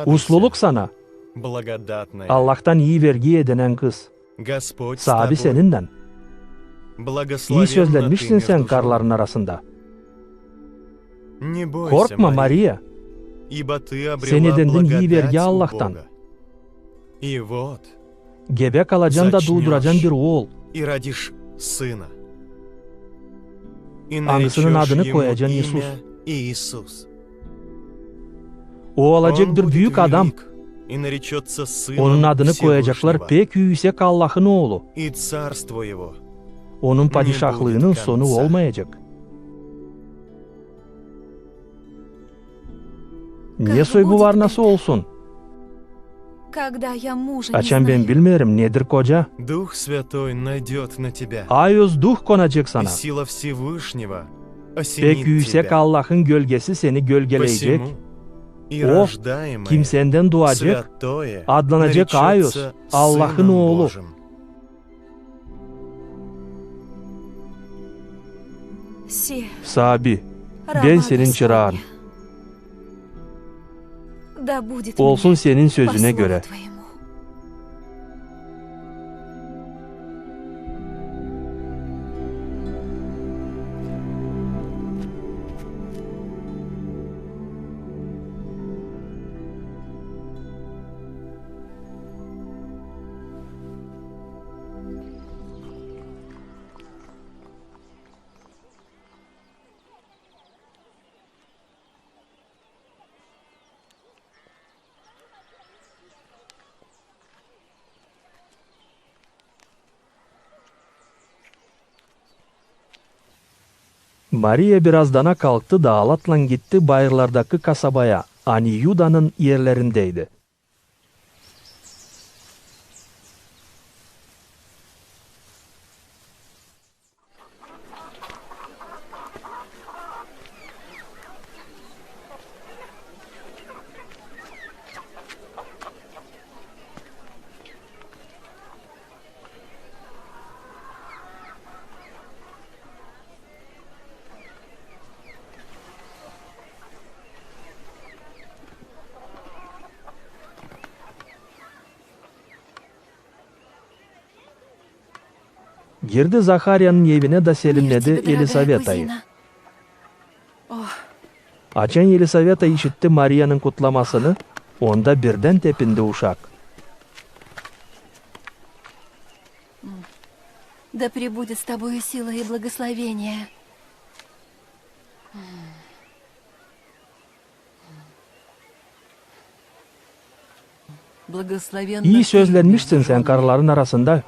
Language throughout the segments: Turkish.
Usluluk sana. Благодатная. Allah'tan iyi vergi edinen kız. Господь с Sahibi тобой. seninden. İyi Благословенна ты sözlenmişsin sen между karların женами. arasında. Не бойся, Korkma Мария, Maria. ибо ты Sen обрела edindin iyi vergi благодать у Allah'tan. Бога. И вот, Gebe kalacaksın da Saçın doğduracaksın yaş. bir oğul. и родишь сына. И Hangisinin наречешь adını ему koyacaksın имя Isus. Иисус. O Он olacaktır будет büyük adam. велик и наречется сыном Onun adını koyacaklar Всевышнего. pek yüksek Allah'ın oğlu. И царство его Onun padişahlığının будет sonu konca. olmayacak. Niye soygu var nasıl olsun? Когда я мужа не Açan ben знаю. bilmiyorum nedir koca. Дух Святой найдет на тебя, Ayöz duh konacak и sana. сила Всевышнего Pek осенит yüksek тебя. Allah'ın gölgesi seni gölgeleyecek. Посему и O рождаемое kimsenden doğacak, святое adlanacak Ayöz, наречется Allah'ın Сыном oğlu. Божьим. Си, Sabi, раба ben senin Господня. çırağın. Да будет Olsun мне senin по sözüne слову göre. твоему. Maria birazdana kalktı da alatla gitti bayırlardaki kasabaya. Ani Yuda'nın yerlerindeydi. Girdi Zaharya'nın evine da Мир selimledi тебе, дорогая Elisaveta'yı. кузина. Açan Elisaveta işitti Maria'nın kutlamasını, onda birden tepindi uşak. Да пребудет с тобою сила и благословение. Благословенна İyi ты sözlenmişsin между sen женами. karıların arasında.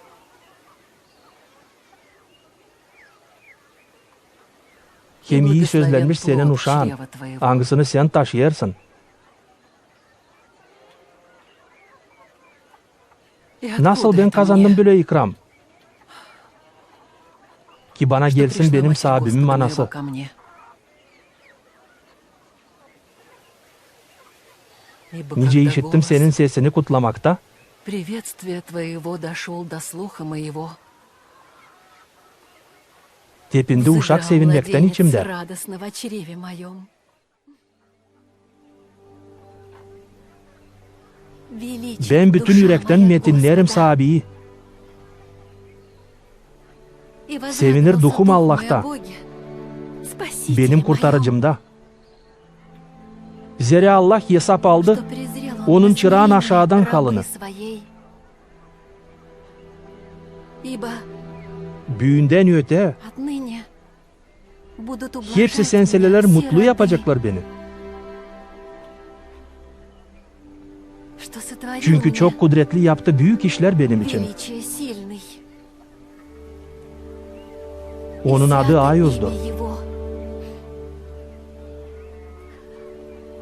Hem iyi sözlenmiş senin uşağın. Hangisini sen taşıyarsın. Nasıl ben kazandım böyle ikram? Ki bana gelsin benim sahibimin anası. Nice işittim senin sesini kutlamakta. Приветствие твоего дошел до слуха моего. Tepindi uşak Взыграл sevinmekten младенец içimde. радостно в чреве моем. Величит Ben bütün душа yürekten моя metinlerim Господа. sahibi. И возрадовался Sevinir duhum дух мой Allah'ta. о Боге, Спасителе Benim моем, kurtarıcımda. Zira Allah hesap aldı. что презрел он Onun çırağın посмеяние aşağıdan рабы kalını. своей. Ибо Büyüğünden öte. отныне будут ублажать Hepsi senseler меня mutlu сироты, yapacaklar beni. что сотворил Çünkü мне çok kudretli yaptı büyük işler benim için. величие сильный. Onun И adı свято Ayoz'du. имя его.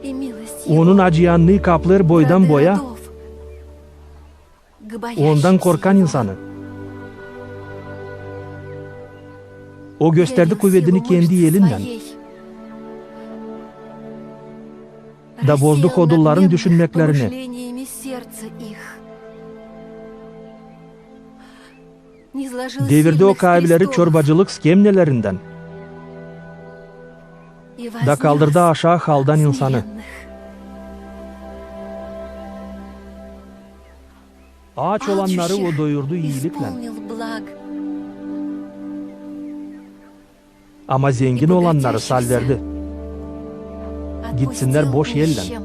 И милость его Onun acıyanlığı kaplar boydan к boya. родов, к Ondan боящимся korkan его. insanı. O gösterdi Явил kuvvetini силу kendi мышц elinden. своей. Da bozdu Рассеял kodulların надменных düşünmeklerini. помышлениями сердца их. Низложил Devirdi o сильных с kabileri престолов çorbacılık skemlelerinden. и Da вознес kaldırdı aşağı haldan insanı. смиренных. Aç olanları o doyurdu iyilikle. исполнил благ, Ama zengin olanları sal verdi. Gitsinler отпустил boş yellen. нищим.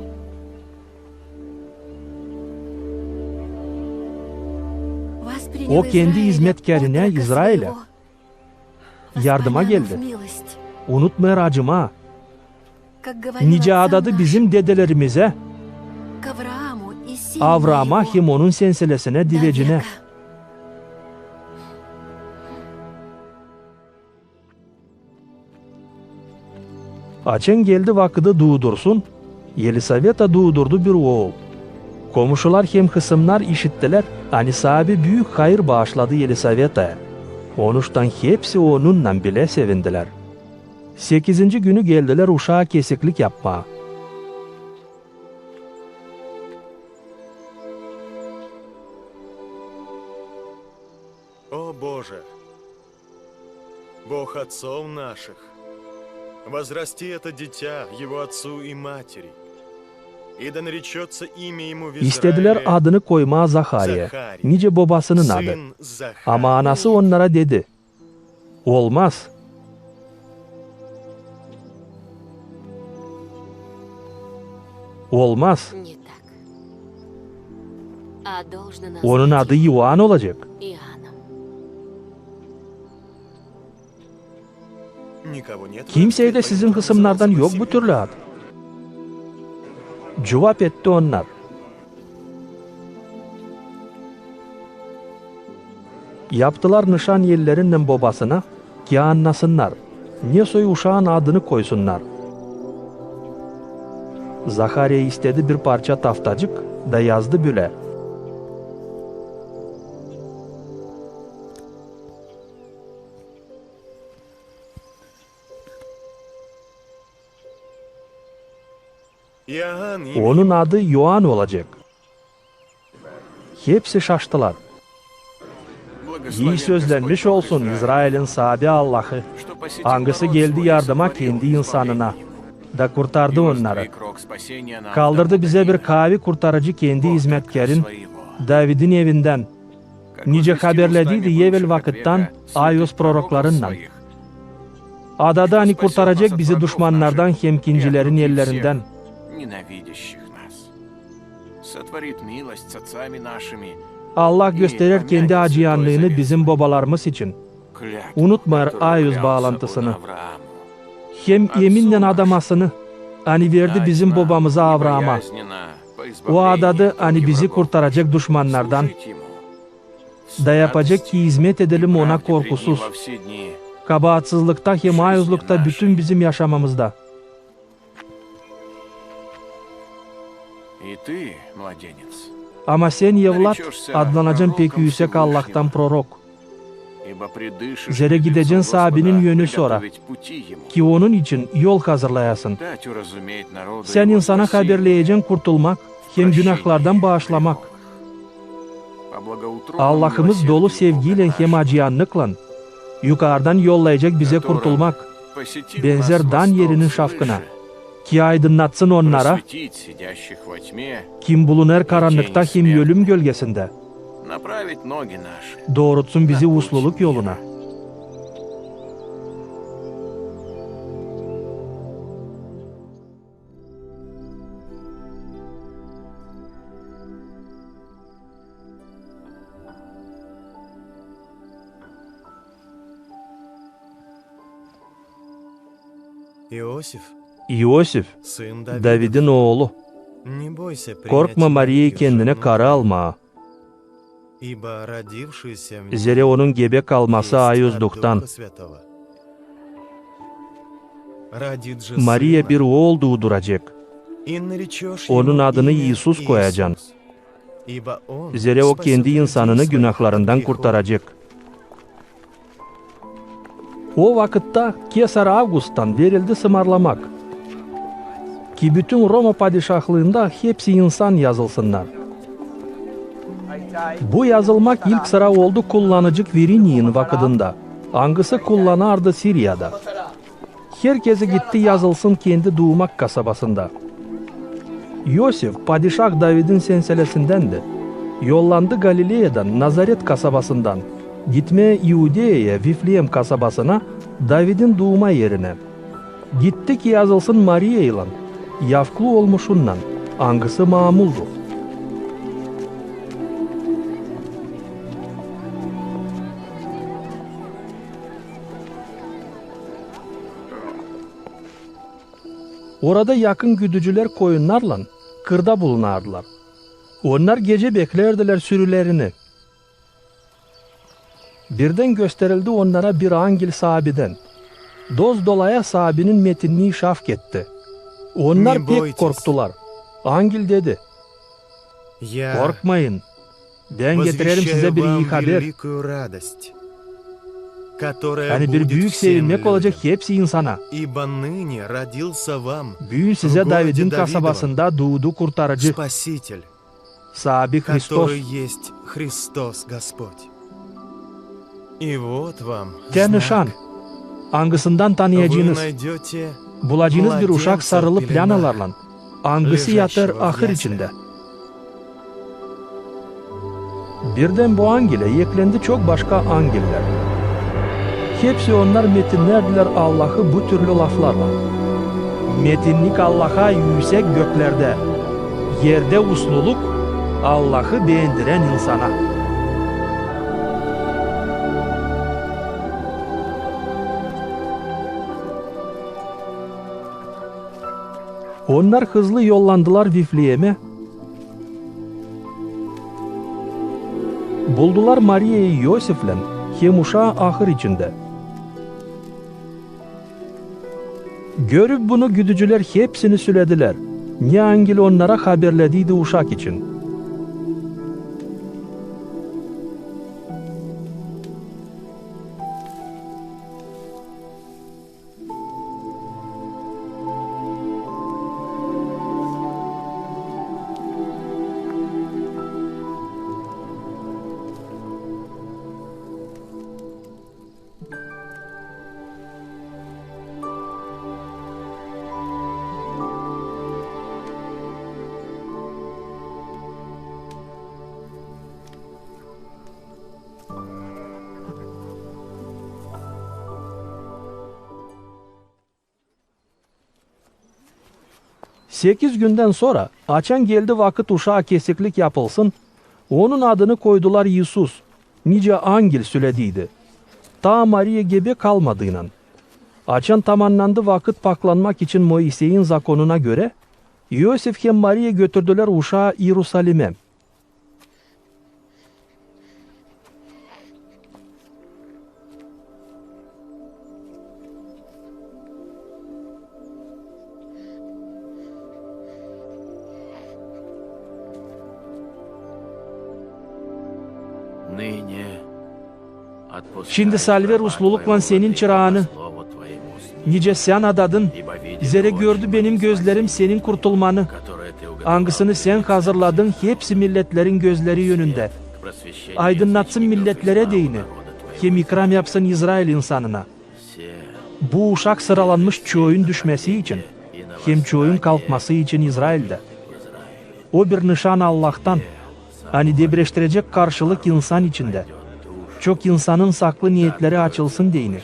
Воспринял O kendi Израиля, hizmetkarine, отрока İsrail'e своего, yardıma воспомянув geldi. милость, Unutma acıma. как говорил Nice отцам adadı нашим, bizim dedelerimize, к Аврааму и силе Avram'a его hem onun senselesine до divecine. века. Açen geldi vakıdı doğdursun. Yelisaveta doğdurdu bir oğul. Komşular hem kısımlar işittiler. Ani sahibi büyük hayır bağışladı Yelisaveta'ya. Onuştan hepsi onunla bile sevindiler. 8. günü geldiler uşağa kesiklik yapma. О Боже, Бог отцов наших, возрасти это дитя его отцу и матери, и да наречется имя ему в İstediler Израиле adını koyma Zakariya. Захарий, Nice babasının adı. сын Захария. Ama anası onlara dedi. Olmaz. Olmaz. Не так. А должно назвать Onun adı Yuan olacak. Иоанном. Никого нет. Kimseye de sizin kısımlardan yok bu türlü ad. Cevap etti onlar. Yaptılar nişan yerlerinden babasına ki anlasınlar. Ne soy uşağın adını koysunlar. Zakariya istedi bir parça taftacık da yazdı böyle. Иоанн, имя Onun adı Yoğan olacak. Hepsi şaştılar. İyi sözlenmiş olsun İsrail'in sahibi Allah'ı. Hangisi geldi yardıma kendi insanına da kurtardı onları. Kaldırdı bize bir kavi kurtarıcı kendi hizmetkarın David'in evinden. Nice haberlediydi evvel vakittan Ayos proroklarından. Adada hani kurtaracak bizi düşmanlardan hem kincilerin ellerinden. Ненавидящих нас. Сотворит милость с отцами нашими. Allah gösterir kendi acıyanlığını bizim babalarımız için. Клятву, Unutma которую Ayos клялся bağlantısını. он Аврааму. Hem yeminle adamasını hani verdi bizim Дать babamıza нам Avram'a. неприязненно по O избавлению adadı от hani руки bizi врагов kurtaracak düşmanlardan служить ему. da yapacak ki hizmet edelim ona Правде пред ним korkusuz. во все дни. Kabahatsızlıkta hem ayozlukta bütün bizim yaşamamızda. И ты, младенец, Ama sen evlat adlanacaksın pek yüksek Allah'tan prorok. ибо предышишь Zere пред gideceksin лицом sahibinin Господа yönü sonra. приготовить пути ему, Ki onun için yol hazırlayasın. дать уразуметь народу Sen его insana спасение, haberleyeceksin kurtulmak, hem günahlardan bağışlamak. по благоутробному Allah'ımız dolu милосердию sevgiyle Бога hem нашего, acıyanlıkla yukarıdan yollayacak bize kurtulmak. посетил Benzer нас dan восток yerinin свыше, şafkına. Ki aydınlatsın onlara, просветить сидящих во tьме, kim bulunur karanlıkta hem ölüm gölgesinde. направить ноги наши. Doğrultsun bizi usluluk yoluna. Иосиф, İosif, сын Давида. David'in oğlu. Не бойся принять Korkma Maria'yı Марию, kendine жену kara твою, alma. ибо родившийся в ней Zere onun gebe kalması есть от ayozluktan. Духа Святого. Родит же Maria сына, bir oğul doğuracak. и наречешь Onun ему adını имя İsus koyacaksın. Иисус, ибо он Zere o спасет kendi людей insanını своих günahlarından от грехов. kurtaracak. O vakitte Kesar August'tan verildi sımarlamak. Ki bütün Roma padişahlığında hepsi insan yazılsınlar. Bu yazılmak ilk sıra oldu kullanıcı Virini'nin vakıdında. Hangisi kullanardı Sirya'da. Herkese gitti yazılsın kendi doğmak kasabasında. Yosef padişah David'in senselesindendi. Yollandı Galileyadan, Nazaret kasabasından. Gitmeye İude'ye, Vifleyem kasabasına, David'in doğma yerine. Gitti ki yazılsın Maria ile, yavklu olmuşundan, angısı mamuldu. Orada yakın güdücüler koyunlarla kırda bulunardılar. Onlar gece beklerdiler sürülerini. Birden gösterildi onlara bir angel sahabiden. Doz dolaya sahabinin metinliği şafk etti. Onlar Ne pek boyunuz? korktular. Angel dedi, Я korkmayın. Ben getirelim возвещаю size bir вам iyi haber. великую радость, которая Yani bir будет büyük всем sevinmek olacak людям. hepsi insana. Ибо ныне родился вам Büyün size в городе David'in Давидовом kasabasında doğdu kurtarıcı, Спаситель, sahibi Hristos. который есть Христос Господь. И вот вам Te nişan. знак. Angısından Вы tanıyacağınız, найдете bulacağınız bir uşak mladenца в sarılı пеленах, planalarla. Angısı yatır ležащего в ahır яслях. içinde. Birden bu angele eklendi çok başka angeller. Hepsi onlar metinlerdiler Allah'ı bu türlü laflarla. Metinlik Allah'a yüksek göklerde, yerde usluluk Allah'ı beğendiren insana. Onlar hızlı yollandılar Vifleyem'e. Buldular Maria'yı Yosif'le, hem uşağı ahır içinde. Görüp bunu güdücüler hepsini söylediler. Ne angel onlara haberlediydi uşak için. Sekiz günden sonra açan geldi vakit uşağa kesiklik yapılsın. Onun adını koydular Yisus. Nice angel söylediydi. Ta Maria gebe kalmadığıyla. Açan tamamlandı vakit paklanmak için Moisey'in zakonuna göre Yosif hem Maria götürdüler uşağı Yerusalim'e. Şimdi salver uslulukla senin çırağını. Nice sen adadın. Zere gördü benim gözlerim senin kurtulmanı. Angısını sen hazırladın hepsi milletlerin gözleri yönünde. Aydınlatsın milletlere değini. Hem ikram yapsın İsrail insanına. Bu uşak sıralanmış çoğun düşmesi için. Hem çoğun kalkması için İsrail'de. O bir nişan Allah'tan. Hani debreştirecek karşılık insan içinde. Çok insanın saklı niyetleri açılsın deyini.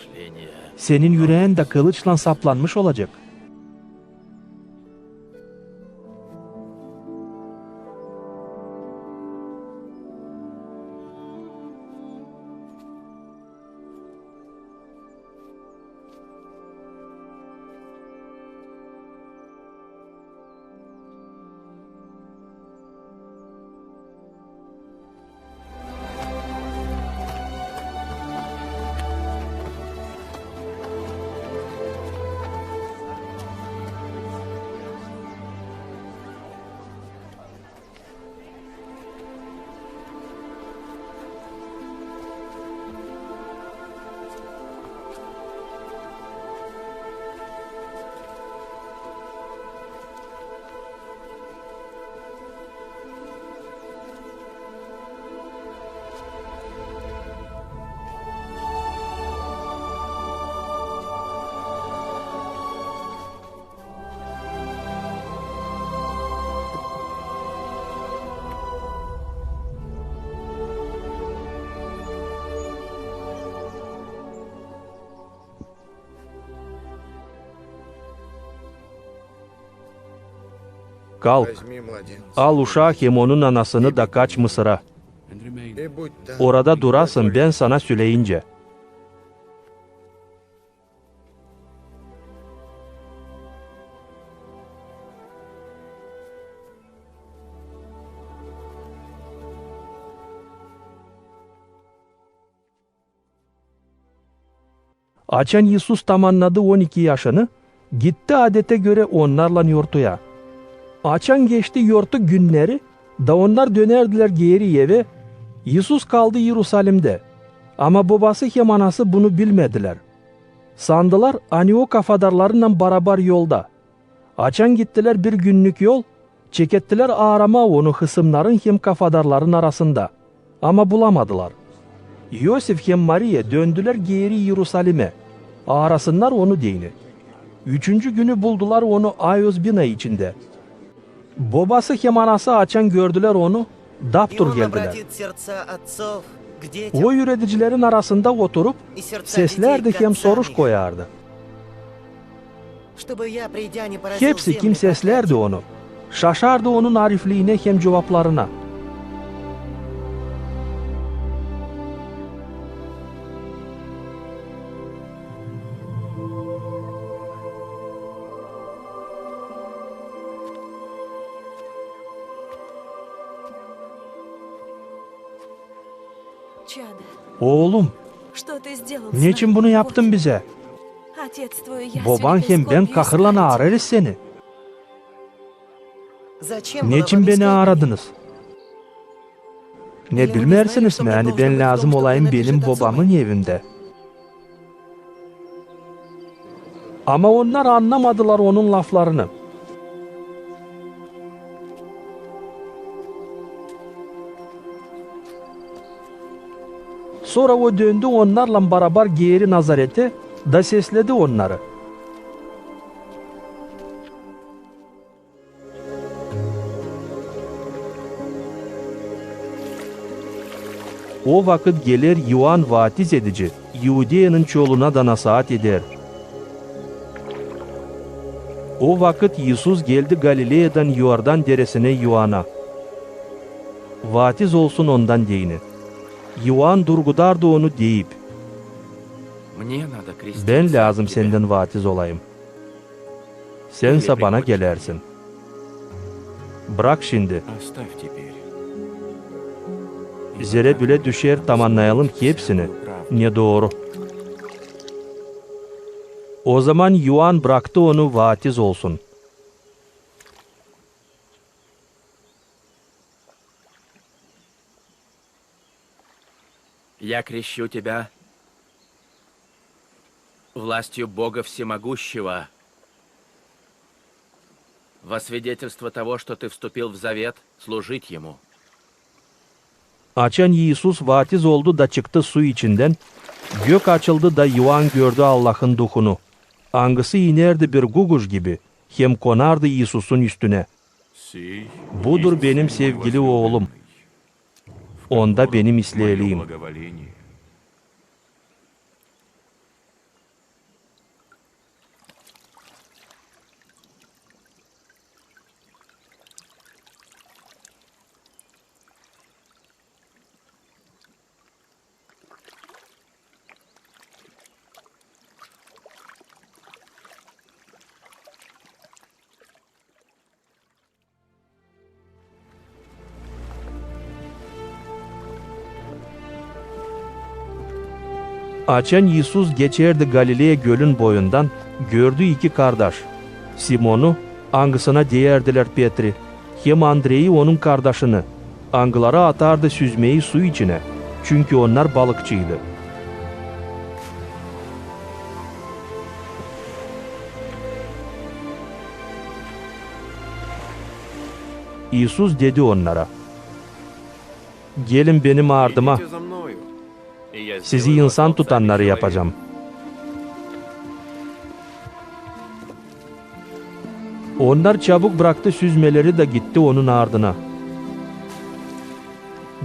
Senin yüreğin de kılıçla saplanmış olacak. Kalk, Возьми младенца al uşağı hem onun anasını da kaç Mısır'a. и будь там. Orada durasın ben sana söyleyince. Açan Yusuf tamamladı 12 yaşını, gitti adete göre onlarla yurtuya. Açan geçti yurtu günleri, da onlar dönerdiler geri eve. Yusuf kaldı Yerusalim'de. Ama babası hem anası bunu bilmediler. Sandılar hani o kafadarlarla beraber yolda. Açan gittiler bir günlük yol, çekettiler arama onu hısımların hem kafadarların arasında. Ama bulamadılar. Yosef hem Maria döndüler geri Yerusalim'e. Arasınlar onu dini. 3. günü buldular onu Ayos bina içinde. Babası hem anası açan gördüler onu, daptur geldiler. O yöneticilerin arasında oturup seslerdi hem soruş koyardı. Hepsi kim seslerdi onu. Şaşardı onun arifliğine hem cevaplarına. Oğlum, niçin bunu yaptın bize? Baban hem ben kahırlana ararız seni. Niçin beni aradınız? Ne bilmersiniz mi? Hani ben lazım olayım benim babamın evinde. Ama onlar anlamadılar onun laflarını. Sonra o döndü onlarla beraber geri Nazaret'e da sesledi onları. O vakit gelir Yuan vatiz edici, Yudea'nın çoluna da nasihat eder. O vakit Yusuf geldi Galilea'dan Yordan deresine Yuan'a. Vatiz olsun ondan deyini. Yuan durgudardı onu deyip, ben lazım senden vatiz olayım. Sense bana gelersin. Bırak şimdi. Zere bile düşer tamamlayalım ki hepsini. Ne doğru. O zaman Yuan bıraktı onu vatiz olsun. Я крещу тебя властью Бога Всемогущего, во свидетельство того, что ты вступил в завет служить Ему. Açan Yusuf vatiz oldu da çıktı su içinden. Gök açıldı da Yuan gördü Allah'ın duhunu. Angısı inerdi bir guguş gibi. Hem konardı Yusuf'un üstüne. Budur benim sevgili oğlum. Onda benim isleyeliyim. Açan Yusuf geçerdi Galilea gölün boyundan, gördü 2 kardeş. Simon'u, angısına değerdiler Petri, hem Andrei onun kardeşini. Angılara atardı süzmeyi su içine, çünkü onlar balıkçıydı. Yusuf dedi onlara, gelin benim ardıma, sizi insan tutanları yapacağım. Onlar çabuk bıraktı süzmeleri de gitti onun ardına.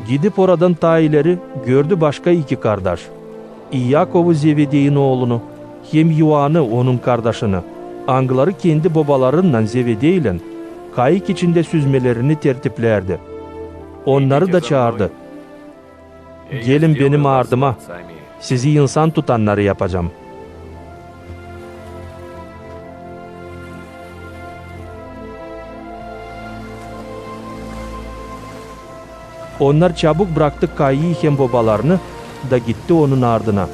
Gidip oradan ta ileri gördü başka 2 kardeş. İyakov'u Zebede'nin oğlunu, hem Yuan'ı onun kardeşini. Angıları kendi babalarından Zebede'yle kayık içinde süzmelerini tertiplerdi. Onları da çağırdı. Gelin benim ardıma, sizi insan tutanları yapacağım. Onlar çabuk bıraktı kayığı hem babalarını da gitti onun ardına.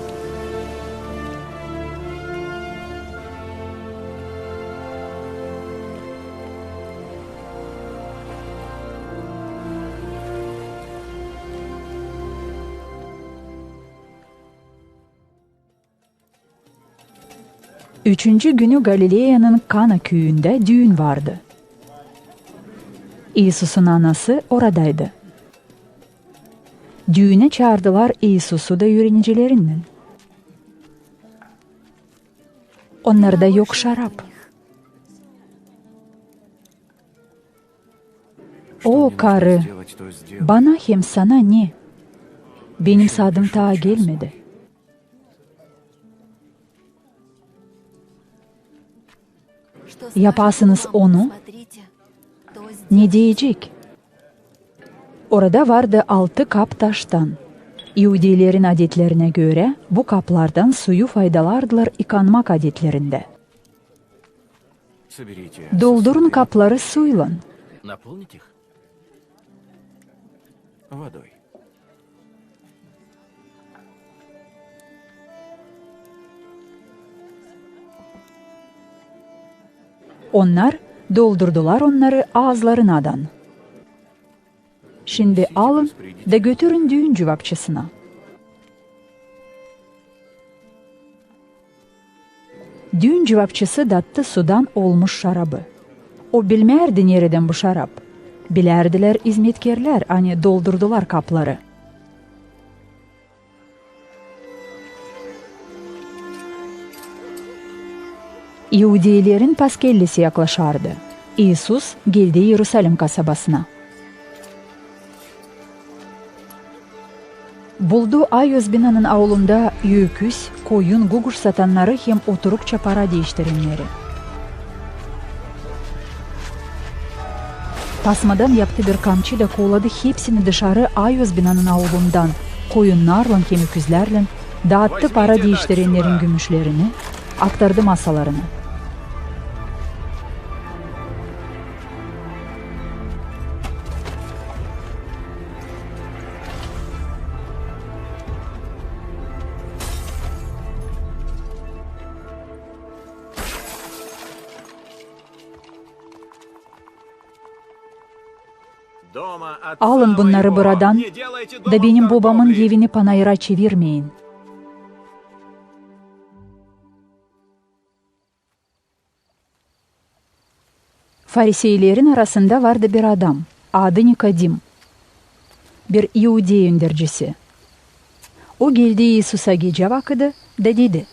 Üçüncü günü Galilea'nın Kana köyünde düğün vardı. İsus'un anası oradaydı. Düğüne çağırdılar İsus'u da öğrencilerinden. Onlarda yok şarap. O karı, bana hem sana ne? Benim saadim daha gelmedi. Yaparsınız onu, ne diyecek? Orada vardı 6 kap taştan. İhudilerin adetlerine göre bu kaplardan suyu faydalardılar yıkanmak adetlerinde. Doldurun kapları suyla. Наполнить их? Водой. Onlar doldurdular onları ağızlarından. Şimdi alın da götürün düğün cevapçısına. Düğün cevapçısı dattı sudan olmuş şarabı. O bilmerdi nereden bu şarap. Bilerdiler hizmetkarlar, hani doldurdular kapları. Yahudilerin Paskellisi yaklaşardı. İsus geldi Yerusalim kasabasına. Buldu Ayozbina'nın avlunda öküz, koyun, guguş satanları hem oturukça para değiştirenleri. Tasmadan yaptı bir kamçıyla kovladı hepsini dışarı Ayozbina'nın avlundan, koyunlarla hem öküzlerle, dağıttı para değiştirenlerin gümüşlerini, aktardı masalarını. Alın bunları buradan da benim babamın evini panayıra çevirmeyin. Fariseylerin arasında vardı bir adam, adı Nikodim, bir Yahudi öndercisi. O geldi İsus'a gece vakti da dedi: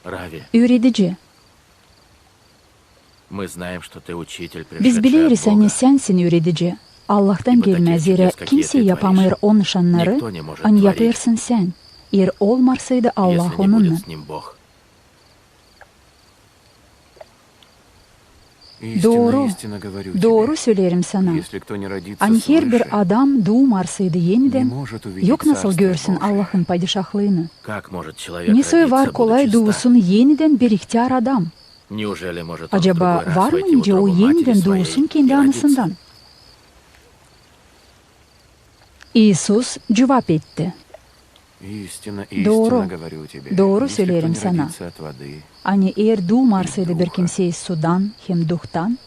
Рави, Öğretici, мы знаем, что ты учитель, biz пришедший biliriz от Бога. hani sensin öğretici. Allah'tan gelmez yere kimse yapamır o nişanları, hani yaparsın sen. Eğer olmarsaydı Allah Если не onunla. будет с ним Бог. Doğru, Истинно говорю doğru тебе, söylerim sana. если кто не родится Hani her свыше, bir adam doğmarsaydı не yeniden, может увидеть yok nasıl Царствие görsün Божие. Allah'ın padişahlığını. Как может человек Nesi родиться, var kolay будучи doğsun yeniden bir ihtiyar adam. стар? Неужели может он в Acaba другой раз var mı войти в ince o утробу yeniden матери doğsun своей kendi и родиться? anısından? İsus cevap etti. Истинно, истинно Doğru, говорю тебе, doğru если кто söylerim не sana. родится от воды, Hani eğer doğmarsaydı bir Duha. kimse sudan hem duhtan,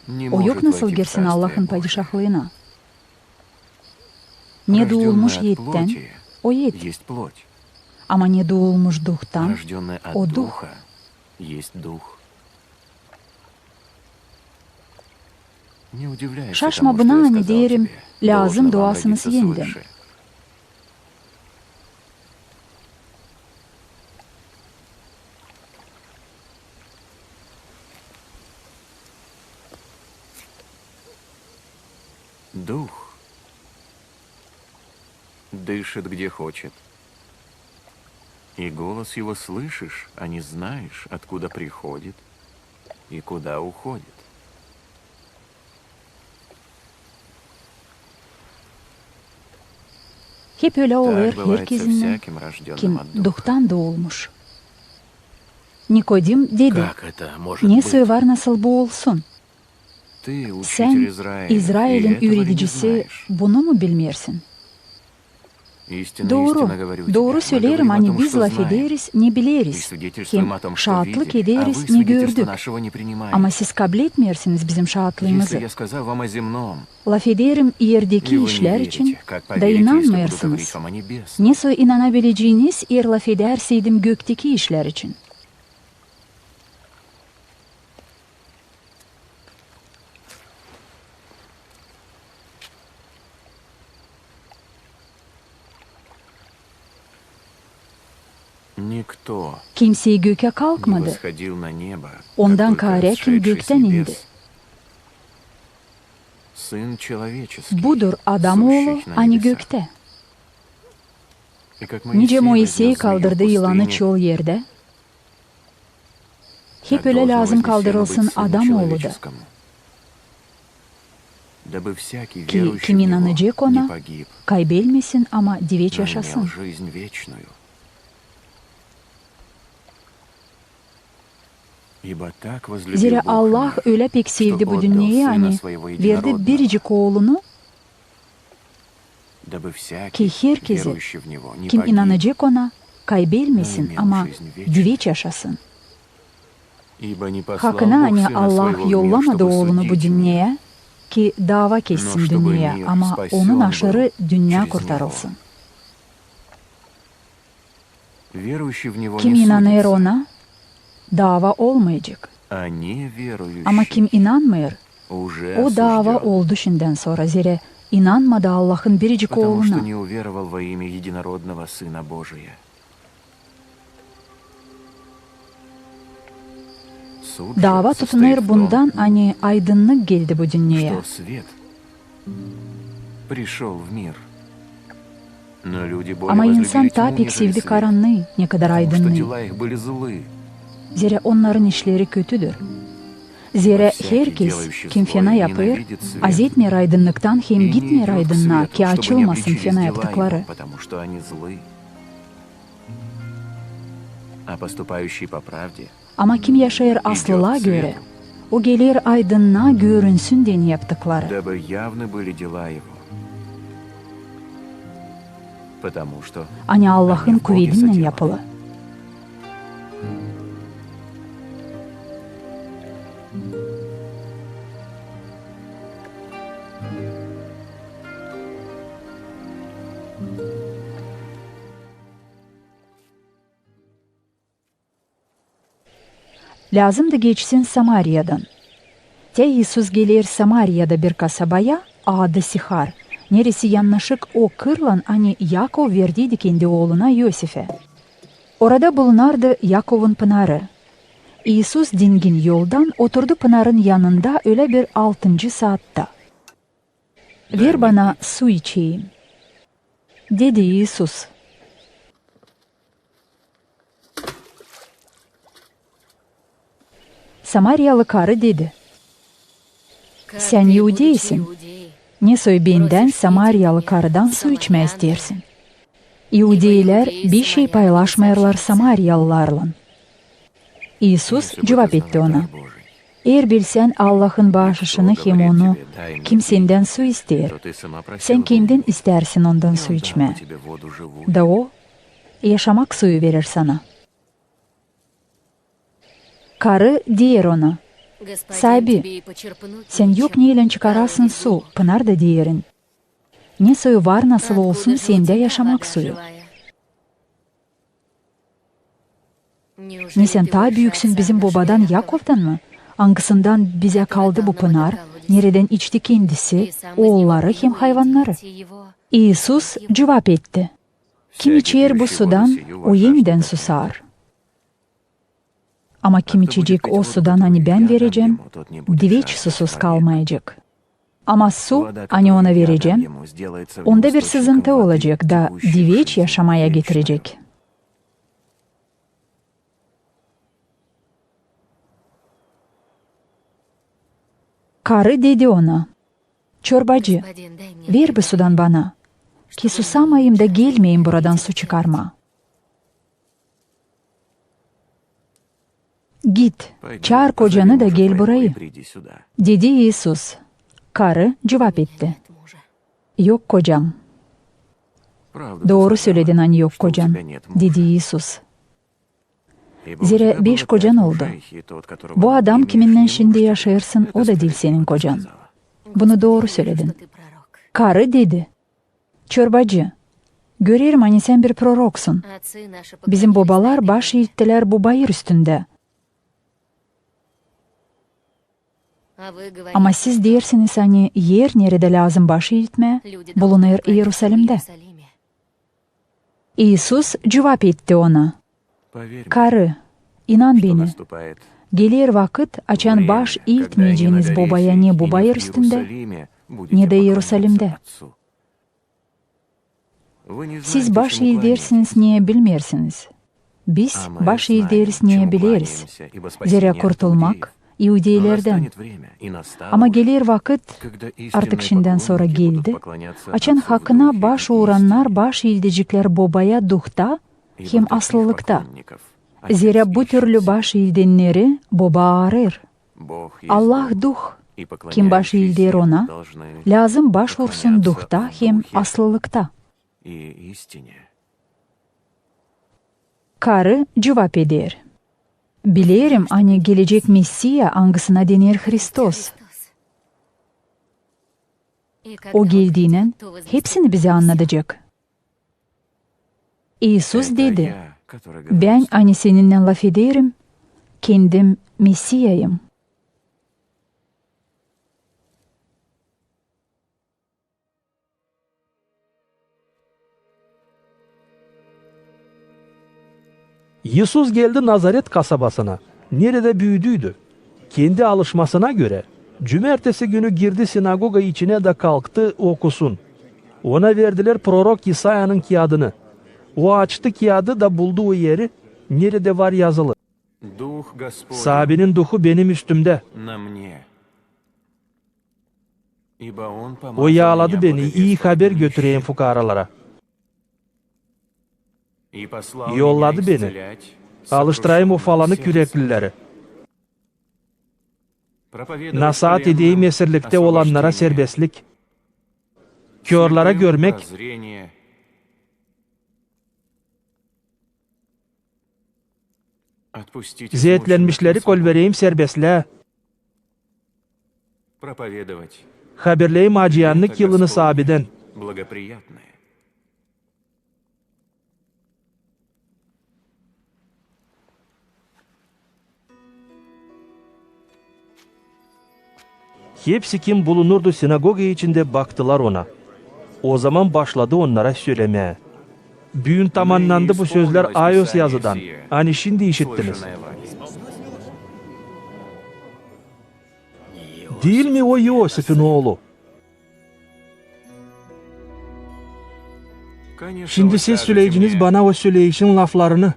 не o yok может nasıl войти в girsin Царствие Allah'ın Божие. padişahlığına. Ne doğulmuş Рожденный от yetten, плоти o yet. есть плоть, Ama ne doğulmuş duhtan, рожденный от o duh. духа есть дух. Не удивляйся Şaşma тому, что buna я hani сказал derim, тебе, lazım должно вам duasınız родиться yeniden. свыше. Дух дышит где хочет. И голос его слышишь, а не знаешь, откуда приходит и куда уходит. Hep öyle olur Так бывает со herkesin всяким рожденным kim от духа. duhtan doğulmuş. Nikodim dedi. Как это может Ne быть? suyu var nasıl bu olsun? Ты учитель Sen Израиля, İsrail'in и этого ли не üreticisi знаешь? bunu mu bilmiyorsun? Истинно, Doğru, истинно говорю тебе, doğru мы söylerim говорим о hani том, biz что laf знаем, ederiz ne и biliriz. свидетельствуем Hem о том, что şahitlik видели, а ederiz вы ne свидетельства gördük. нашего не принимаете. Ama siz kabul etmiyorsunuz bizim Если şahitlığımızı. я сказал вам о земном, Laf ederim и yerdeki вы не işler için верите, как da поверите, если буду inanmıyorsunuz. говорить вам о небесном? Nasıl inanabileceğiniz eğer laf ederseydim gökteki işler için. Никто Kimseyi göke не kalkmadı. восходил на небо, Ondan как только kare kim сшедший с gökten небес. indi. Сын человеческий, Budur Adamoğlu сущий на hani небесах. gökte. И как Nice Моисей Moise'yi вознес змею в kaldırdı yılanı пустыне, çöl yerde. Hep так öyle должно lazım вознесено kaldırılsın быть Сыну Adamoğlu da. человеческому, dабы всякий Ki верующий kim в Него inanacak не ona погиб, kaybetmesin ama diveç но yaşasın. имел жизнь вечную. Ибо так возлюбил Zira Бог Allah мир, öyle pek sevdi bu dünyayı hani verdi biricik oğlunu дабы всякий, ki herkesi верующий в Него, не kim погиб, inanacak ona kaybetmesin ama diveç yaşasın. ибо не послал Hakkına Бог hani Сына Allah Своего в мир, yollamadı чтобы oğlunu bu судить мир, dünyaya ki dava kessin Но чтобы dünya мир ama спасен onun был aşırı dünya через kurtarılsın. Верующий в Него Kim не inanır судится, ona dava olmayacak. а неверующий Ama kim inanmıyor уже o dava осужден, oldu şimdiden sonra. Zira inanmadı Allah'ın biricik потому что oğluna. не уверовал во имя единородного Сына Божия. Суд же Dava состоит tutunur в том, bundan hani aydınlık geldi bu dünyaya. что свет пришел в мир. Но люди более Ama insan возлюбили daha тьму, pek нежели sevdi свет, karanlığı ne kadar потому что aydınlığı. дела их были злы. Zira onların işleri kötüdür. Zira herkes kim fena yapıyor, az etmiyor aydınlıktan hem И не gitmiyor идет к aydınlığa свету, ki чтобы не açılmasın обличились fena дела yaptıkları. его, потому что они злы. А поступающий по правде Ama kim yaşayır aslılığa göre, o gelir aydınlığa görünsün diye yaptıkları. дабы явны были дела его. Потому что Hani они Allah'ın в Боге kuvvetiyle соделаны. yapılı. Lazım da geçsin Samarya'dan. Te İsus gelir Samarya'da bir kasabaya adı Sihar. Neresi yanlışık o kırlan hani Yakov verdiydi kendi oğluna Yosif'e. Orada bulunardı Yakov'un pınarı. İsus dingin yoldan oturdu pınarın yanında öyle bir 6. saatte. Ver bana su içeyim, dedi İsus. Samaryalı karı dedi. Sen Yahudiysin. Ne soy benden Samaryalı karıdan su içme istersin. Yahudiler bir şey paylaşmıyorlar Samaryalılarla. İsus Если бы cevap ты etti знал ona. дар Божий, Eğer bilsen Allah'ın bağışını hem onu kim senden su ister, то ты сама просила sen бы kendin его, istersin ondan и su он дал içme. бы тебе воду живую. Da o yaşamak suyu verir sana. Karı diğer ona. Sahibi, Sen yok neyle çıkarasın su, pınar da diğerin. Ne suyu var nasıl olsun sende yaşamak suyu. Ne sen daha büyüksün bizim babadan Yakov'dan mı? Hangisinden bize kaldı bu pınar? Nereden içti kendisi, oğulları hem hayvanları? İsus cevap etti. Kim içer bu sudan, o yeniden susar. Ama kim içecek o sudan hani ben vereceğim, diveç susuz kalmayacak. Ama su, Вода, hani которую ona я дам vereceğim, ему, сделается в нем onda bir источником sızıntı воды, olacak da текущей diveç жизнью yaşamaya вечной. getirecek. Karı dedi ona, çorbacı, Господин, дай мне ver bu пить, sudan bana, ki susamayayım da gelmeyin buradan su çıkarma. Git, Пойди, çağır kocanı позови da мужа gel твоего и burayı, приди сюда. dedi İsus. Karı cevap etti. нет мужа. Yok kocam. Правду ты Doğru сказала, söyledin hani yok что у kocan, тебя нет мужа. dedi İsus. Ибо у Zira тебя 5 было kocan 5 oldu. мужей, и тот, которого Bu ныне adam имеешь, kiminle не şimdi муж тебе. yaşarsın o da değil senin Справедливо ты kocan. сказала. Bunu doğru Вижу, söyledin. что ты пророк. Karı dedi. Çorbacı, görüyorum hani sen bir proroksun. Отцы наши Bizim поклонялись babalar на этой baş горе. eğittiler bu bayır üstünde. А вы говорите, Ama siz dersiniz hani yer nerede lazım baş eğitmeye? люди должны Bulunur поклоняться в Yerusalim'de. Иерусалиме. İsus cevap etti ona. Поверь мне, Karı, inan что beni. наступает Gelir vakit açan время, baş когда ни на eğitmeyeceğiniz горе babaya сей, ne и bu ни bayır в üstünde Иерусалиме будете ne de поклоняться Yerusalim'de. Отцу. Вы не Siz знаете, baş чему eğdersiniz кланяетесь. niye bilmersiniz. Biz А мы baş знаем, eğderiz niye чему biliriz. кланяемся, ибо Zira спасение от иудеев. kurtulmak Но İhudilerden. настанет время, и настало Ama уже, gelir vakit когда artık истинные şimdiden sonra поклонники будут geldi. поклоняться Açan Отцу в hakkına духе baş и uğranlar истине. baş eğdecekler babaya duhta Ибо hem таких aslılıkta. поклонников Отец Zira bu türlü ищет baş eğdenleri baba arar. Бог есть Allah Дух, duh. и Kim baş поклоняющиеся eğder Ему ona, должны lazım baş vursun поклоняться duhta в hem духе aslılıkta. и истине. Karı cevap eder. Bilirim hani gelecek Messia hangisine denir Hristos. Христос. И когда O он geldiğinin придет, то возвестит hepsini bize anlatacak. İsus Это dedi, я, который говорю ben с тобой. hani seninle laf ederim, kendim Messia'yım. Yusuf geldi Nazaret kasabasına. Nerede büyüdüydü? Kendi alışmasına göre cumartesi günü girdi sinagoga içine de kalktı okusun. Ona verdiler prorok İsa'nın kağıdını. O açtı kağıdı da buldu o yeri. Nerede var yazılı. Дух Господень Sahabenin duhu benim üstümde. на мне. Ибо Он O помазал yağladı меня beni iyi благовествовать haber нищим, götüreyim fukaralara. и послал Yolladı меня beni. исцелять Alıştırayım o сокрушенных falanı сердцем, küreklileri. проповедовать Nasihat edeyim пленным esirlikte olanlara освобождение, serbestlik. Körlara слепым görmek, прозрение, отпустить zeytlenmişleri измученных на kol свободу, vereyim serbestliğe. проповедовать Haberleyim acıyanlık лето yılını Господне, sahabeden. благоприятное. Hepsi kim bulunurdu sinagoga içinde baktılar ona. O zaman başladı onlara söylemeye. Büyün tamamlandı bu sözler Ayos yazıdan. Hani şimdi işittiniz. Слышанное вами. Değil mi o Yosif'in oğlu? Конечно, Şimdi вы siz скажете söyleyiciniz мне, bana o söyleyişin laflarını.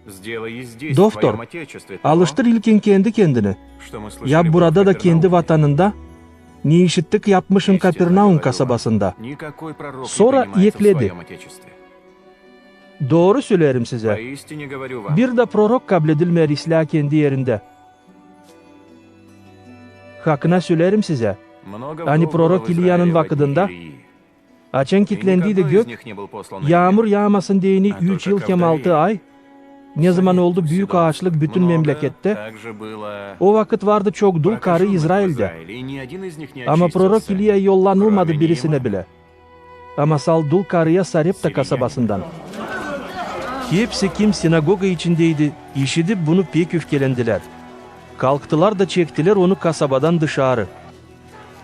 «Сделай и здесь, в Doktor, твоем отечестве, то, alıştır ilkin kendi kendini. что мы слышали Ya в burada da Капернауме». kendi vatanında, ne işittik yapmışın Истинно Kapernaum говорю kasabasında. вам, никакой пророк не Sonra принимается в ekledi. своем отечестве. Doğru söylerim size. Поистине говорю вам, Bir de prorok kabul edilmeyer İslah kendi yerinde. Hakkına söylerim size. много Hani вдов prorok было в İlya'nın Израиле в одни vakıdında Илии, açan и kitlendiydi никогда из gök, них не был послан на yağmur небес. yağmasın diyeni Ha, 3 только yıl kem 6 Kavdariye. ay. Ne zaman Совет oldu büyük Вседовцев. ağaçlık bütün Много memlekette. также было O vakit vardı çok dul karı прокаженных в İsrail'de. Израиле, и ни один из них не Ama prorok очистился. İlya yollanılmadı Kraveni birisine imam. bile. Ama sal dul karıya Sarepta Siriyani. kasabasından. Hepsi kim sinagoga içindeydi, işidip bunu pek öfkelendiler. Kalktılar da çektiler onu kasabadan dışarı.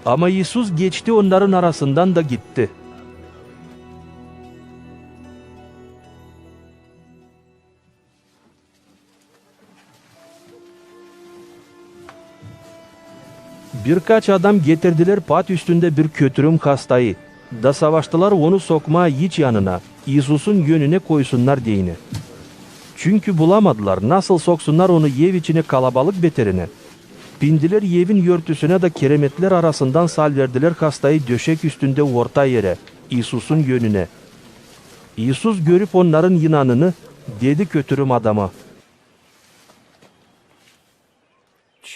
Ama İsus geçti onların arasından da gitti. Birkaç adam getirdiler pat üstünde bir kötürüm hastayı. Da savaştılar onu sokmaya yiç yanına. İsus'un yönüne koysunlar diyini. Çünkü bulamadılar. Nasıl soksunlar onu yev içine kalabalık beterine. Bindiler yevin yörtüsüne de keremetler arasından sal verdiler hastayı döşek üstünde orta yere. İsus'un yönüne. İsus görüp onların yinanını dedi kötürüm adama.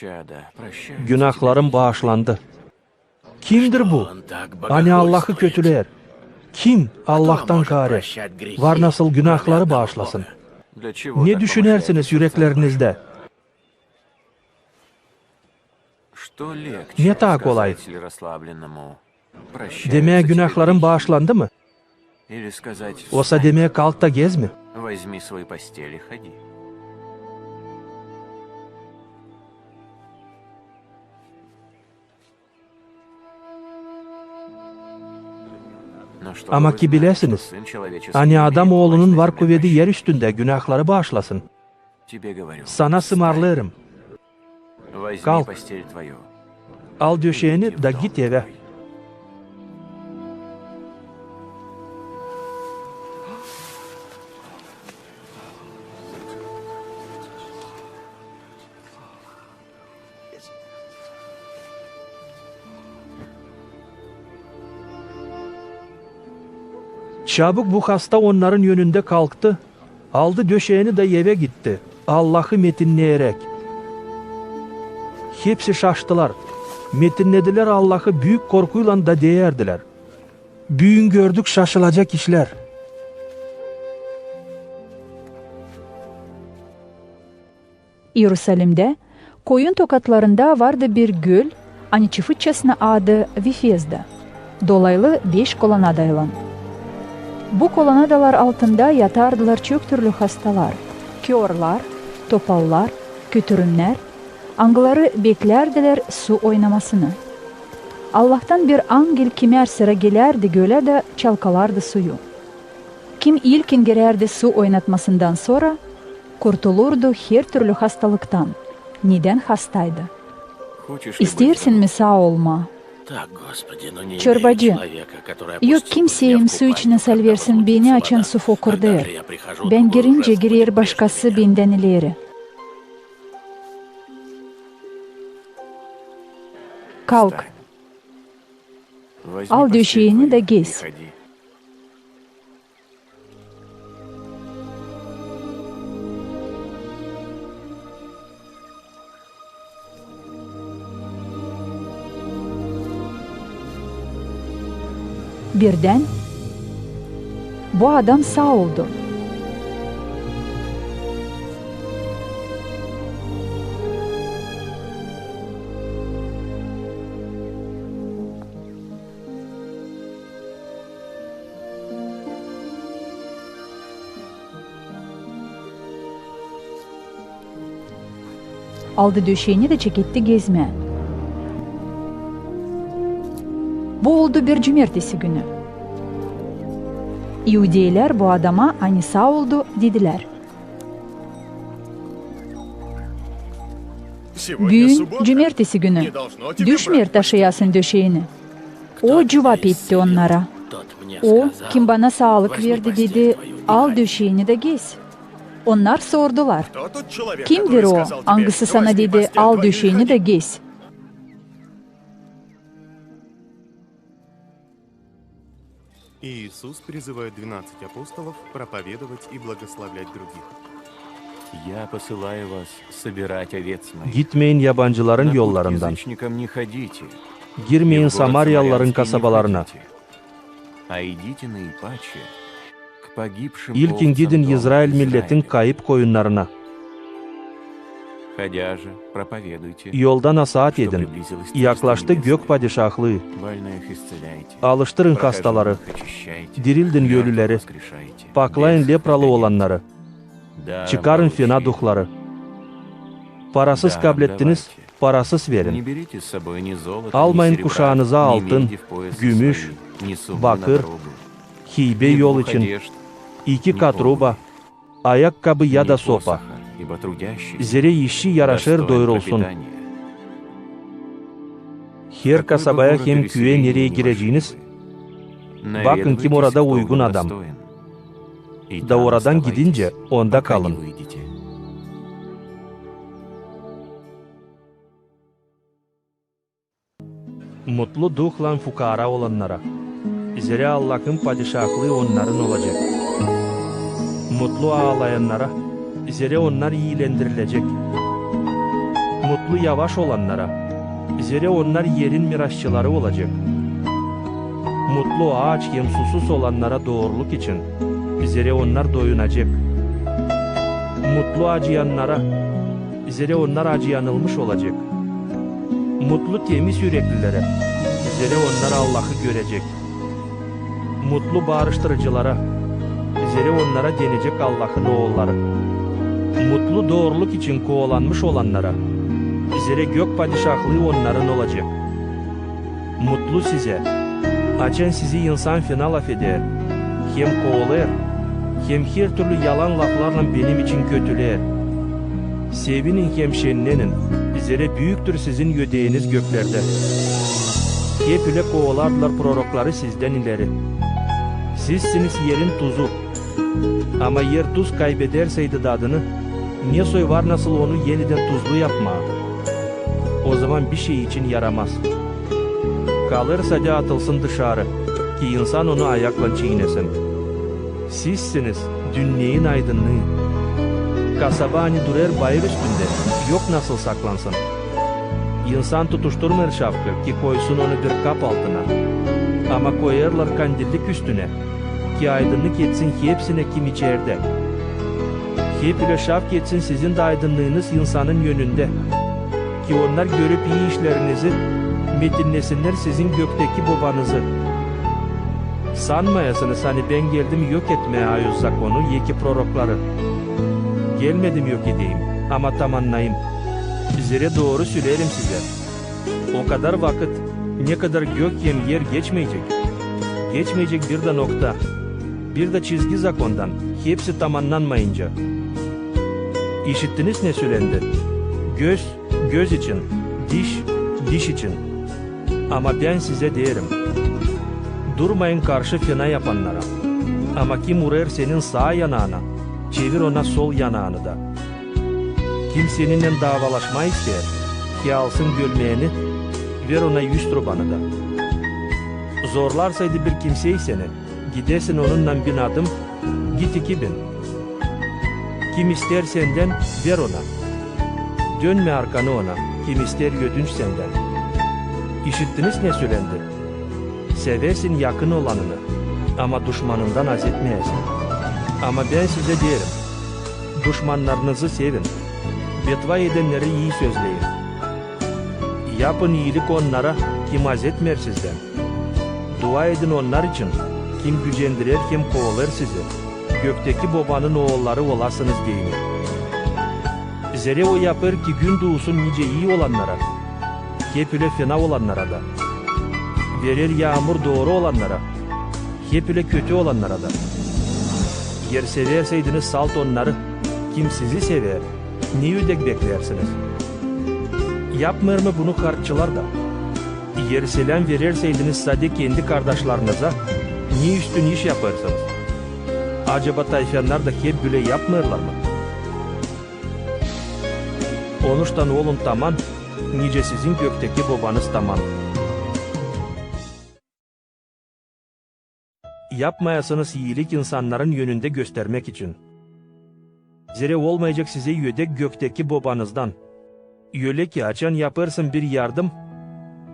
Чада, прощаю. Günahlarım bağışlandı. Kimdir bu? Он так Hani Allah'ı богохульствует. kötüler. Kim Allah'tan Может gari? прощать грехи, Var nasıl кроме günahları одного bağışlasın. Бога? Для чего Ne так düşünersiniz помышляете yüreklerinizde? Что lегче Ne daha kolay? сказать или расслабленному? Прощаю Demeye за тебе günahların грехи. bağışlandı mı? Или сказать, Olsa «Встань, demeye kalk da gez mi? возьми свои постели, ходи». Но что Ama вы ki знаете, bilesiniz, что Сын Человеческий hani имеет adam власть oğlunun над var землей kuvveti yer прощения. üstünde günahları bağışlasın. Тебе говорю, Sana встань, sımarlarım. возьми Kalk. постель твою. Al döşeğini da git eve. Çabuk bu hasta onların yönünde kalktı. Aldı döşeğini de eve gitti. Allah'ı metinleyerek. Hepsi şaştılar. Metinlediler Allah'ı büyük korkuyla da değerdiler. Büyün gördük şaşılacak işler. Иерусалимде, koyun tokatlarında vardı bir göl, Aniçifitçesine adı Vifezda. Dolaylı 5 kolonadaylan. Bu kolonadalar altında yatardılar çok türlü hastalar. Körlar, topallar, kötürümler, angıları beklerdiler su oynamasını. Allah'tan bir angel kimer sıra gelerdi göle de çalkalardı suyu. Kim ilkin girerdi su oynatmasından sonra, kurtulurdu her türlü hastalıktan. Neden hastaydı? Хочешь ли быть İstersin mi sağ olma? Так, Господи, но не Çorbacı, имею человека, который yok опустил kimseyim меня в su içine купальню, sel когда versin возле beni вода. açan su fokur der. Когда же я прихожу, Ben другой girince уже girer будет başkası прежде меня. benden ileri. Kalk, Возьми Al постель döşeğini твою de и gez. ходи. birden bu adam sağ oldu. Aldı döşeğini de çekitti gezmeye. Bu oldu bir cumartesi günü. İudeyler bu adama hani sağ oldu dediler. Сегодня Bugün суббота. cumartesi günü. Не должно тебе, Düşmür брат, taşıyasın döşeğini. Кто O тебя cevap etti исцелил, onlara. тот мне O сказал, kim bana sağlık возьми verdi постель dedi, твою и al ходи. döşeğini de giz. Onlar sordular. Кто тот человек, Kimdir который o? сказал тебе, Hangisi sana «Возьми dedi, постель al твою и döşeğini ходи»? de giz. Иисус призывает 12 апостолов проповедовать и благословлять других. Я посылаю вас собирать овец моих. Gitmeyin yabancıların На путь к yollarından. язычникам не ходите. Girmeyin и в город Samaryalıların Самарянский не kasabalarına. входите. А идите наипаче к погибшим İlkin овцам gidin дома İsrail milletin Израиля. kayıp koyunlarına. Ходя же, проповедуйте, Yolda nasihat что edin. приблизилось Yaklaştı Царство gök Небесное. padişahlığı. Больных исцеляйте. Alıştırın Прокаженных hastaları. очищайте. Dirildin Мертвых ölüleri. воскрешайте. Paklayın Бесов lepralı изгоняйте. olanları. Даром Çıkarın fena получите. duhları. Parasız Даром kablettiniz, давайте. parasız verin. Не берите с собой ни золота, Almayın ни серебра, kuşağınıza ни altın, меди в поясы gümüş, свои, ни суммы на bakır, дорогу, hibe ни yol двух için, одежд, 2 ни kat roba, обуви, ayakkabı ya ни da sopa. посоха, ибо трудящийся Zere işi yaraşır достоин doyurulsun. пропитания. Her Какой бы kasabaya город hem или köye селение nereye ни gireceğiniz, вошли, bakın kim orada наведывайтесь, кто uygun вам adam. достоин. И Da там oradan оставайтесь, gidince onda пока не kalın. выйдете. Mutlu duhlan fukara olanlara. Zira Allah'ın padişahlığı onların olacak. Mutlu ağlayanlara. Zira onlar iyilendirilecek. Mutlu yavaş olanlara. Zira onlar yerin mirasçıları olacak. Mutlu ağaç hem susuz olanlara doğruluk için. Zira onlar doyunacak. Mutlu acıyanlara. Zira onlar acıyanılmış olacak. Mutlu temiz yüreklilere. Zira onlar Allah'ı görecek. Mutlu bağırıştırıcılara. Zira onlara denecek Allah'ın oğulları. Mutlu doğruluk için kovalanmış olanlara. Zira gök padişahlığı onların olacak. Mutlu size. Açan sizi insan fena laf eder. Hem kovalar, hem her türlü yalan laflarla benim için kötüler. Sevinin hem şenlenin. Zira büyüktür sizin yüdeğiniz göklerde. Hep ile kovalardılar prorokları sizden ileri. Sizsiniz yerin tuzu. Ama yer tuz kaybederseydi dadını, ne soy var nasıl onu yeniden tuzlu yapma. O zaman bir şey için yaramaz. Kalırsa da atılsın dışarı, ki insan onu ayakla çiğnesin. Sizsiniz dünyenin aydınlığı. Kasaba hani durar bayır üstünde, yok nasıl saklansın. İnsan tutuşturmur şafkı ki koysun onu bir kap altına. Ama koyarlar kandillik üstüne ki aydınlık etsin hepsine kim içeride. Hep ile şafk etsin sizin de aydınlığınız insanın yönünde. Ki onlar görüp iyi işlerinizi, metinlesinler sizin gökteki babanızı. Sanmayasınız hani ben geldim yok etmeye ayuzzak onu yeki prorokları. Gelmedim yok edeyim ama tamamlayayım. Zira doğru söylerim size. O kadar vakit ne kadar gök hem yer geçmeyecek. Geçmeyecek bir de nokta. Bir de çizgi zakondan. Hepsi tamamlanmayınca. İşittiniz ne söylendi? Göz, göz için. Diş, diş için. Ama ben size derim. Durmayın karşı fena yapanlara. Ama kim uğrar senin sağ yanağına, çevir ona sol yanağını da. Kim seninle davalaşma ister, ki alsın gölmeyeni, ver ona 100 trubanı da. Zorlarsaydı bir kimseyi seni, gidesin onunla 1000 adım, git 2000. Kim ister senden, ver ona. Dönme arkanı ona, kim ister ödünç senden. İşittiniz ne söylendi? Seversin yakın olanını, ama düşmanından haz etmeyesin. Ama ben size derim, düşmanlarınızı sevin. Betva edenleri iyi sözleyin. Yapın iyilik onlara, kim haz etmer sizden. Dua edin onlar için, kim gücendirer kim kovalar sizi. Gökteki babanın oğulları olasınız deyin. Zere o yapar ki gün doğusun nice iyi olanlara, hep ile fena olanlara da. Verir yağmur doğru olanlara, hep ile kötü olanlara da. Yer severseydiniz salt onları, kim sizi sever, ne ödek beklersiniz? Yapmır mı bunu kartçılar da? Yer selam verirseydiniz sadece kendi kardeşlerinize, ne üstün iş yaparsınız? Acaba tayfanlar da hep böyle yapmırlar mı? Onuştan olun tamam, nice sizin gökteki babanız tamam. Yapmayasınız iyilik insanların yönünde göstermek için. Zira olmayacak size yödek gökteki babanızdan. Öyle ki açan yaparsın bir yardım,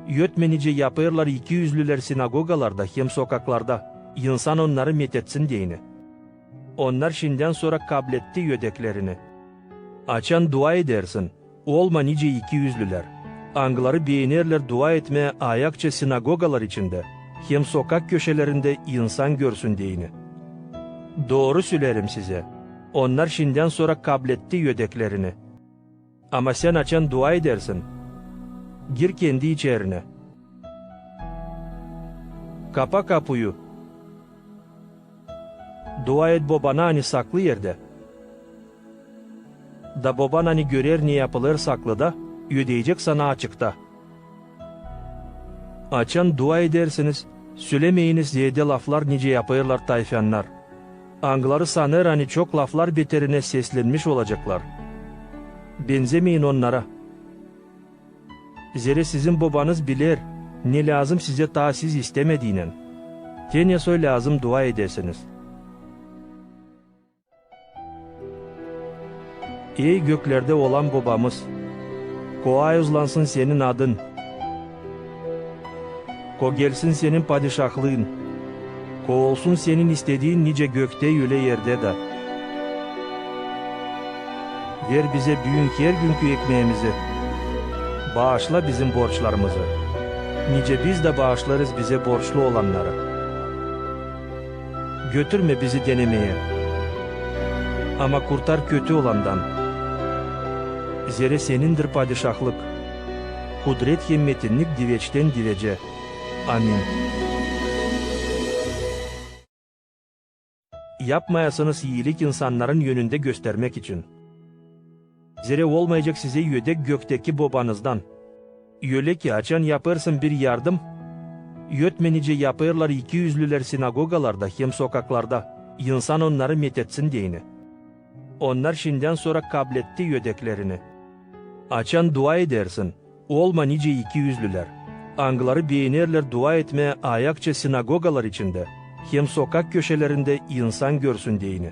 yötmenice yaparlar 200'lüler sinagogalarda hem sokaklarda, insan onları methetsin diyeni. Onlar şimdiden sonra kabletti yödeklerini. Açan dua edersin, olma nice 200'lüler. Angları beğenirler dua etmeye ayakça sinagogalar içinde, hem sokak köşelerinde insan görsün diyeni. Doğru söylerim size, onlar şimdiden sonra kabletti yödeklerini. Ama sen açan dua edersin, gir kendi içerine. Kapa kapıyı. Dua et babana hani saklı yerde. Da baban hani görer ne yapılır saklıda, ödeyecek sana açıkta. Açan dua edersiniz, söylemeyiniz diye de laflar nice yapıyorlar tayfanlar. Angları sanır hani çok laflar beterine seslenmiş olacaklar. Benzemeyin onlara. Zere sizin babanız bilir, ne lazım size ta siz istemediğinin. Tene soy lazım dua edesiniz. Ey göklerde olan babamız, koa uzlansın senin adın. Ko gelsin senin padişahlığın. Ko olsun senin istediğin nice gökte öyle yerde de. Ver bize büyük her günkü ekmeğimizi. Bağışla bizim borçlarımızı. Nice biz de bağışlarız bize borçlu olanlara. Götürme bizi denemeye. Ama kurtar kötü olandan. Zere senindir padişahlık. Kudret himmetinlik diveçten divece. Amin. Yapmayasınız iyilik insanların yönünde göstermek için. Zere olmayacak size yödek gökteki babanızdan. Öyle ki açan yaparsın bir yardım. Yötmenice yaparlar 200'lüler sinagogalarda hem sokaklarda. İnsan onları methetsin diyeni. Onlar şimdiden sonra kabletti yödeklerini. Açan dua edersin. Olma nice 200'lüler. Angları beğenirler dua etmeye ayakça sinagogalar içinde. Hem sokak köşelerinde insan görsün diyeni.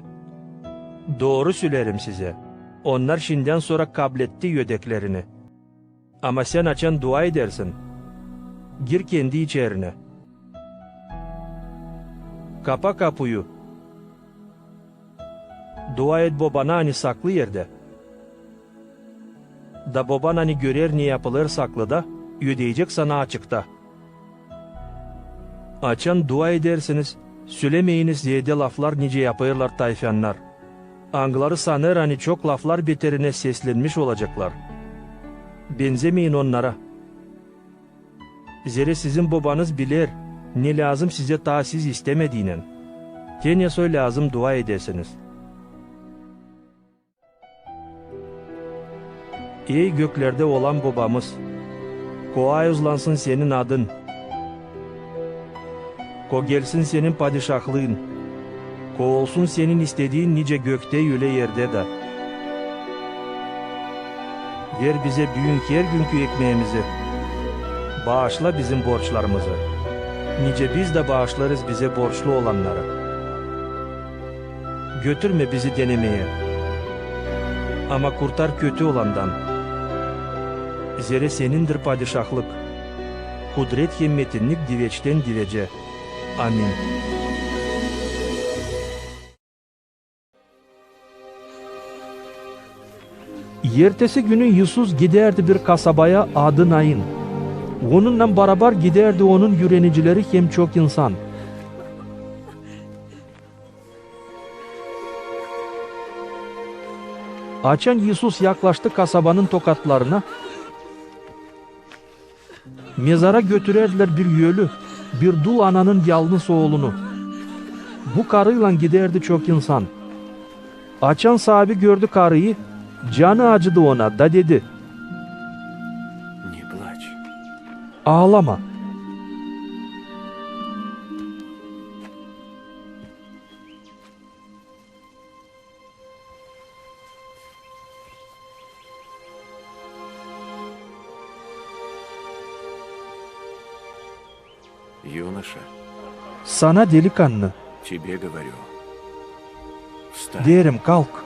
Doğru söylerim size. Onlar şimdiden sonra kabletti yödeklerini. Ama sen açan dua edersin. Gir kendi içerine. Kapa kapıyı. Dua et babana hani saklı yerde. Da baban hani görer ne yapılır saklıda, ödeyecek sana açıkta. Açan dua edersiniz, söylemeyiniz diye de laflar nice yapıyorlar tayfanlar. Angları sanır hani çok laflar beterine seslenmiş olacaklar. Benzemeyin onlara. Zere sizin babanız bilir, ne lazım size ta siz istemediğinin. Tene soy lazım dua edesiniz. Ey göklerde olan babamız, koa uzlansın senin adın. Ko gelsin senin padişahlığın. Ko olsun senin istediğin nice gökte öyle yerde de. Ver bize büyük her günkü ekmeğimizi. Bağışla bizim borçlarımızı. Nice biz de bağışlarız bize borçlu olanlara. Götürme bizi denemeye. Ama kurtar kötü olandan. Zere senindir padişahlık. Kudret himmetinlik diveçten divece. Amin. Ertesi günü Yusuf giderdi bir kasabaya adı Nain. Onunla beraber giderdi onun yürenicileri hem çok insan. Açan Yusuf yaklaştı kasabanın tokatlarına. Mezara götürerdiler bir ölü, bir dul ananın yalnız oğlunu. Bu karıyla giderdi çok insan. Açan sahibi gördü karıyı, canı acıdı ona da dedi. Не плачь. Ağlama. Юноша, Sana delikanlı, тебе говорю. Встань. derim kalk.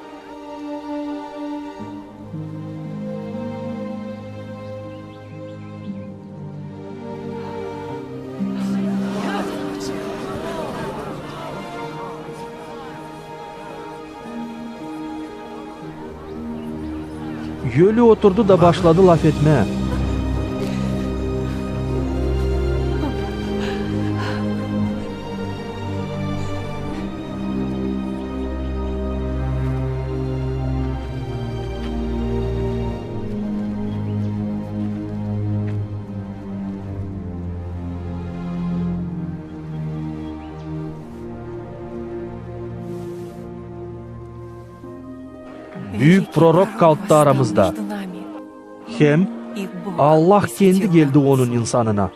Ölü oturdu da başladı laf etmeye. Büyük prorok kalktı aramızda. Hem Allah kendi geldi onun insanına.